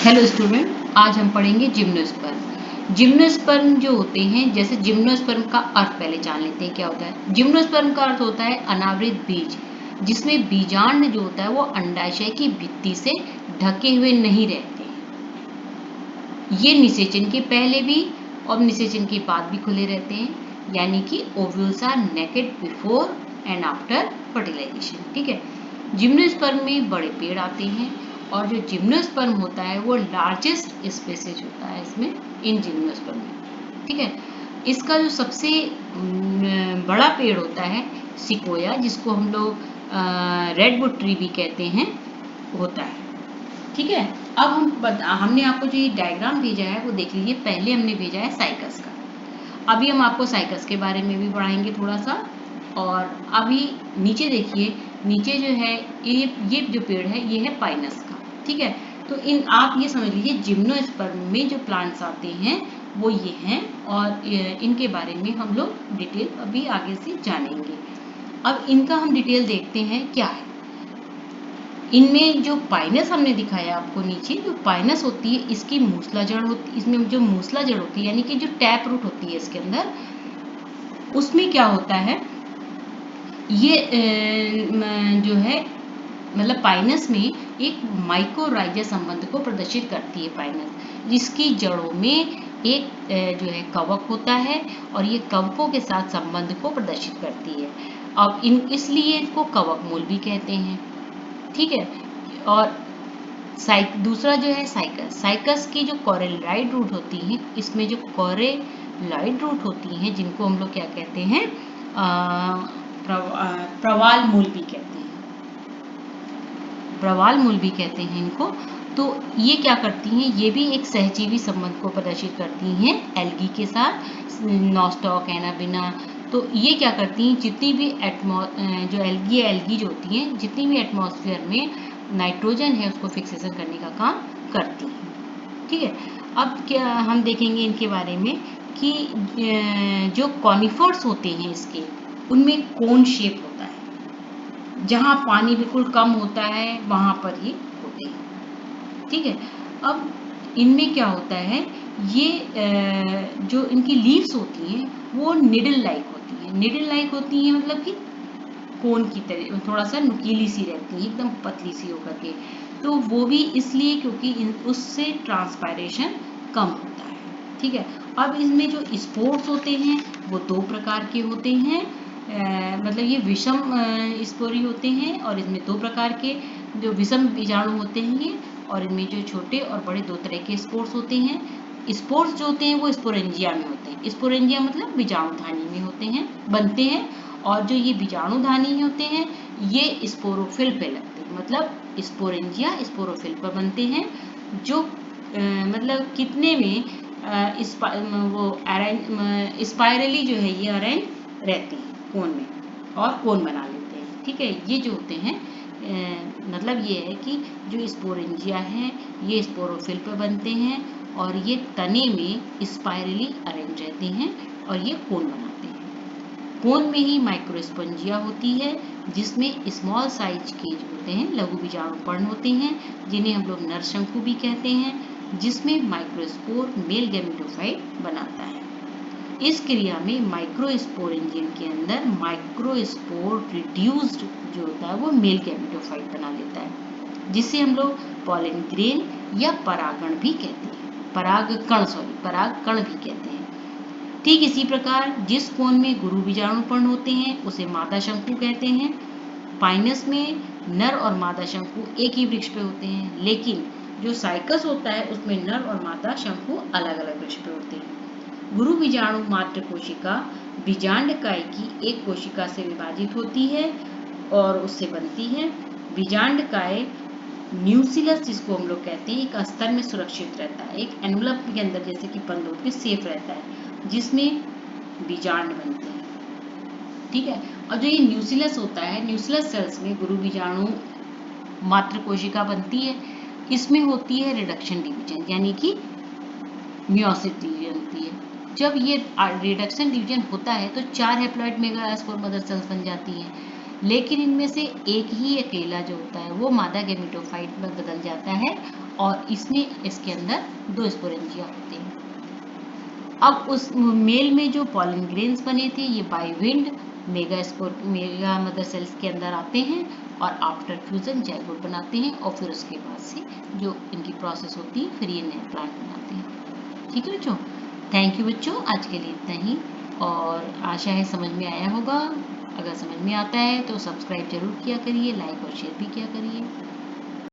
Hello student, आज हम पढ़ेंगे जिम्नोस्पर्म। जिम्नोस्पर्म जो होते हैं, जैसे जिम्नोस्पर्म का अर्थ पहले जान लेते हैं क्या होता है। जिम्नोस्पर्म का अर्थ होता है अनावृत बीज, जिसमें बीजांड जो होता है वो अंडाशय की भित्ति से ढके हुए नहीं रहते। ये निषेचन के पहले भी और निषेचन के बाद भी खुले रहते हैं, यानी कि ovules are naked before and after fertilisation. ठीक है। जिम्नोस्पर्म में बड़े पेड़ आते हैं और जो जिम्नोस्पर्म होता है वो लार्जेस्ट स्पेसीज होता है इसमें, इन जिम्नोस्पर्म में। ठीक है। इसका जो सबसे बड़ा पेड़ होता है सिकोया, जिसको हम लोग रेडवुड ट्री भी कहते हैं, होता है। ठीक है। अब हमने आपको जो ये डायग्राम भेजा है वो देख लीजिए। पहले हमने भेजा है साइकस का, अभी हम आपको साइकस के बारे में भी पढ़ाएंगे थोड़ा सा। और अभी नीचे देखिए, नीचे जो है ये जो पेड़ है ये है पाइनस का। ठीक है। तो आप ये समझ लीजिए जिम्नोस्पर्म में जो प्लांट्स आते हैं वो ये हैं, और इनके बारे में हम लोग डिटेल अभी आगे से जानेंगे। अब इनका हम डिटेल देखते हैं क्या है। इनमें जो पाइनस हमने दिखाया आपको नीचे, जो पाइनस होती है इसकी मूसला जड़ होती, इसमें जो मूसला जड़ होती है यानी कि जो टैप रूट होती है इसके अंदर, उसमें क्या होता है, ये जो है मतलब पाइनस में एक माइकोराइजा संबंध को प्रदर्शित करती है पाइनस, जिसकी जड़ों में एक जो है कवक होता है और ये कवकों के साथ संबंध को प्रदर्शित करती है। अब इसलिए इसको कवक मूल भी कहते हैं। ठीक है। और दूसरा जो है साइकस, साइकस की जो कोरेलॉइड रूट होती है, इसमें जो कोरेलॉइड रूट होती हैं जिनको हम लोग क्या कहते हैं, प्रवाल मूल भी कहते हैं, प्रवाल मूल भी कहते हैं इनको। तो ये क्या करती हैं, ये भी एक सहजीवी संबंध को प्रदर्शित करती हैं एल्गी के साथ, नॉस्टॉक एनाबिना। तो ये क्या करती हैं, जितनी भी जो एल्गी जो होती हैं, जितनी भी एटमॉस्फेयर में नाइट्रोजन है उसको फिक्सेशन करने का काम करती हैं। ठीक है। अब क्या हम देखेंगे इनके बारे में कि जो कॉनिफर्स होते हैं इसके, उनमें कोन शेप होता है, जहाँ पानी बिल्कुल कम होता है वहाँ पर ये होते हैं। ठीक है। अब इनमें क्या होता है, ये जो इनकी लीव्स होती हैं वो निडल लाइक होती हैं। निडल लाइक होती हैं मतलब कि कोन की तरह थोड़ा सा नुकीली सी रहती है, एकदम पतली सी होकर के। तो वो भी इसलिए क्योंकि उससे ट्रांसपायरेशन कम होता है। ठीक है। अब इसमें जो स्पोर्स होते हैं वो दो प्रकार के होते हैं, मतलब ये विषम स्पोरी होते हैं, और इसमें दो प्रकार के जो विषम बीजाणु होते हैं ये, और इनमें जो छोटे और बड़े दो तरह के स्पोर्स होते हैं। स्पोर्स जो होते हैं वो स्पोरेंजिया में होते हैं। स्पोरेंजिया मतलब बीजाणुधानी में होते हैं, बनते हैं। और जो ये बीजाणुधानी होते हैं ये स्पोरोफिल पे लगते हैं, मतलब स्पोरेंजिया स्पोरोफिल पर बनते हैं, जो मतलब कितने में वो स्पाइरली जो है ये अरेंज रहती है कोन में, और कोन बना लेते हैं। ठीक है। ये जो होते हैं मतलब ये है कि जो स्पोरेंजिया है ये स्पोरोफिल पर बनते हैं, और ये तने में स्पाइरली अरेंज रहते हैं और ये कोन बनाते हैं। कोन में ही माइक्रोस्पोंजिया होती है, जिसमें स्मॉल साइज के जो होते हैं लघु बीजाणुपर्ण होते हैं, जिन्हें हम लोग नरशंकु भी कहते हैं, जिसमें माइक्रोस्पोर मेल गैमेटोफाइट बनाता है। इस क्रिया में माइक्रोस्पोरेंजियम के अंदर माइक्रोस्पोर रिड्यूस्ड जो होता है वो मेल गैमेटोफाइट बना लेता है, जिसे हम लोग पॉलन ग्रेन या परागण भी कहते हैं, पराग कण भी कहते हैं। ठीक इसी प्रकार जिस कोन में गुरु बीजाणुपर्ण होते हैं उसे मादा शंकु कहते हैं। पाइनस में नर और मादा शंकु एक ही वृक्ष पे होते हैं, लेकिन जो साइकस होता है उसमें नर और मादा शंकु अलग अलग वृक्ष पे होते हैं। गुरु बीजाणु मात्र कोशिका बीजांडकाय की एक कोशिका से विभाजित होती है और उससे बनती है। बीजांडकाय न्यूसिलस जिसको हम लोग कहते हैं, एक स्तर में सुरक्षित रहता है, एक एनवलप के अंदर जैसे कि बंद होकर सेफ रहता है, जिसमें बीजांड बनते हैं। ठीक है। और जो ये न्यूसिलस होता है, न्यूसिलस सेल्स में गुरु बीजाणु मात्र कोशिका बनती है। इसमें होती है रिडक्शन डिवीजन, यानी कि मियोसिस डिवीजन होती है। जब ये रिडक्शन डिवीजन होता है तो 4 हैप्लॉइड मेगास्पोर मदर सेल्स बन जाती हैं, लेकिन इनमें से एक ही अकेला जो होता है वो मादा गैमेटोफाइट में बदल जाता है और इसमें इसके अंदर 2 स्पोरेंजिया होते हैं। अब उस मेल में जो पॉलन ग्रेन्स बने थे ये by wind mega mother cells के अंदर आते हैं और आफ्टर फ्यूजन जाइगोट बनाते हैं और फिर उसके बाद से जो इनकी प्रोसेस होती है फिर ये नया प्लांट बनाते हैं। ठीक है बच्चों, थैंक यू बच्चों, आज के लिए इतना ही और आशा है समझ में आया होगा। अगर समझ में आता है तो सब्सक्राइब जरूर किया करिए, लाइक और शेयर भी किया करिए।